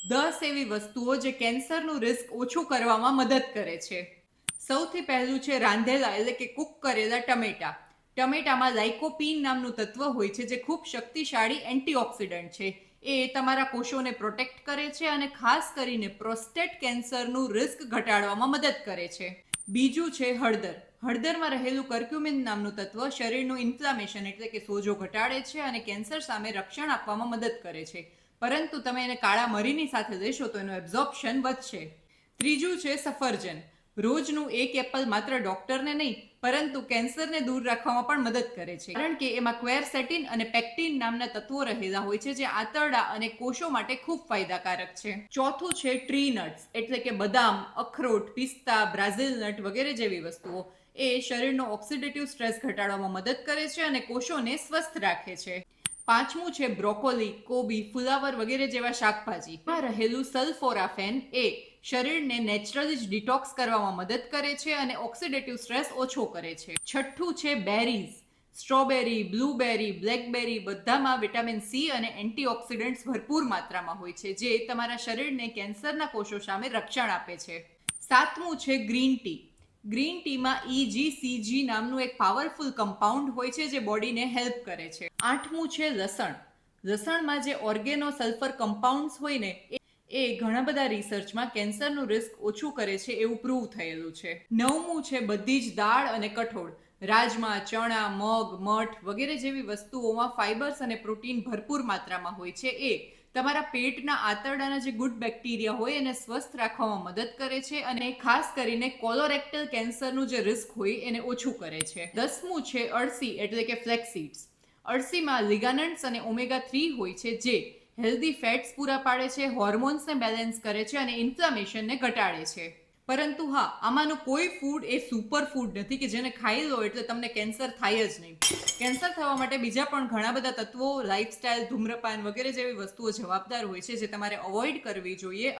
10 એવી વસ્તુઓ જે કેન્સરનું રિસ્ક ઓછું કરવામાં મદદ કરે છે. સૌથી પહેલું છે રાંધેલા એટલે કે કુક કરેલા ટમેટા. ટમેટામાં લાઇકોપીન નામનું તત્વ હોય છે જે ખૂબ શક્તિશાળી એન્ટીઓક્સિડન્ટ છે. એ તમારા કોષોને પ્રોટેક્ટ કરે છે અને ખાસ કરીને પ્રોસ્ટેટ કેન્સરનું રિસ્ક ઘટાડવામાં મદદ કરે છે. બીજું છે હળદર. હળદરમાં રહેલું કર્ક્યુમિન નામનું તત્વ શરીરનું ઇન્ફ્લામેશન એટલે કે સોજો ઘટાડે છે અને કેન્સર સામે રક્ષણ આપવામાં મદદ કરે છે. પરંતુ તમે એને કાળા મરીની સાથે લેશો તો એનું એબ્ઝોર્પ્શન વધશે. ત્રીજું છે સફરજન. રોજનું એક એપલ માત્ર ડોક્ટરને નહીં પરંતુ કેન્સરને દૂર રાખવામાં પણ મદદ કરે છે, કારણ કે એમાં ક્વેરસેટિન અને પેક્ટિન નામના તત્વો રહેલા હોય છે જે આંતરડા અને કોષો માટે ખૂબ ફાયદાકારક છે. ચોથું છે ટ્રી નટ્સ એટલે કે બદામ, અખરોટ, પિસ્તા, બ્રાઝિલ નટ વગેરે જેવી વસ્તુઓ. એ શરીરનો ઓક્સિડેટિવ સ્ટ્રેસ ઘટાડવામાં મદદ કરે છે અને કોષોને સ્વસ્થ રાખે છે. પાંચમું છે બ્રોકોલી, કોબી, ફુલાવર વગેરે જેવા શાકભાજી. એમાં રહેલું સલ્ફોરાફેન એ શરીરને નેચરલી જ ડિટોક્સ કરવામાં મદદ કરે છે અને ઓક્સિડેટિવ સ્ટ્રેસ ઓછો કરે છે. છઠ્ઠું છે બેરીઝ. સ્ટ્રોબેરી, બ્લુબેરી, બ્લેકબેરી બધામાં વિટામિન સી અને એન્ટીઓક્સિડન્ટ્સ ભરપૂર માત્રામાં હોય છે જે તમારા શરીરને કેન્સરના કોષો સામે રક્ષણ આપે છે. સાતમું છે ગ્રીન ટી. ગ્રીન ટીમાં EGCG નામનું એક પાવરફુલ કમ્પાઉન્ડ હોય છે જે બોડીને હેલ્પ કરે છે. આઠમું છે લસણ. લસણમાં જે ઓર્ગેનો સલ્ફર કમ્પાઉન્ડ્સ હોય ને એ ઘણા બધા રિસર્ચમાં કેન્સરનું રિસ્ક ઓછું કરે છે એવું પ્રૂવ થયેલું છે. નવમું છે બધી જ દાળ અને કઠોળ. રાજમા, ચણા, મગ, મઠ વગેરે જેવી વસ્તુઓમાં ફાઇબર્સ અને પ્રોટીન ભરપૂર માત્રામાં હોય છે. એ તમારા પેટના આંતરડાના જે ગુડ બેક્ટેરિયા હોય એને સ્વસ્થ રાખવામાં મદદ કરે છે અને ખાસ કરીને કોલોરેક્ટલ કેન્સરનું જે રિસ્ક હોય એને ઓછું કરે છે. 10મું છે અળસી એટલે કે ફ્લેક્સીડ્સ. અળસીમાં લિગાનન્ટ્સ અને ઓમેગા 3 હોય છે જે હેલ્ધી ફેટ્સ પૂરા પાડે છે, હોર્મોન્સને બેલેન્સ કરે છે અને ઇન્ફ્લામેશનને ઘટાડે છે. પરંતુ હા, આમાંનું કોઈ ફૂડ એ સુપર ફૂડ નથી કે જેને ખાઈ લો એટલે તમને કેન્સર થાય જ નહીં. કેન્સર થવા માટે બીજા પણ ઘણા બધા તત્વો, લાઇફસ્ટાઇલ, ધૂમ્રપાન વગેરે જેવી વસ્તુઓ જવાબદાર હોય છે જે તમારે અવોઇડ કરવી જોઈએ.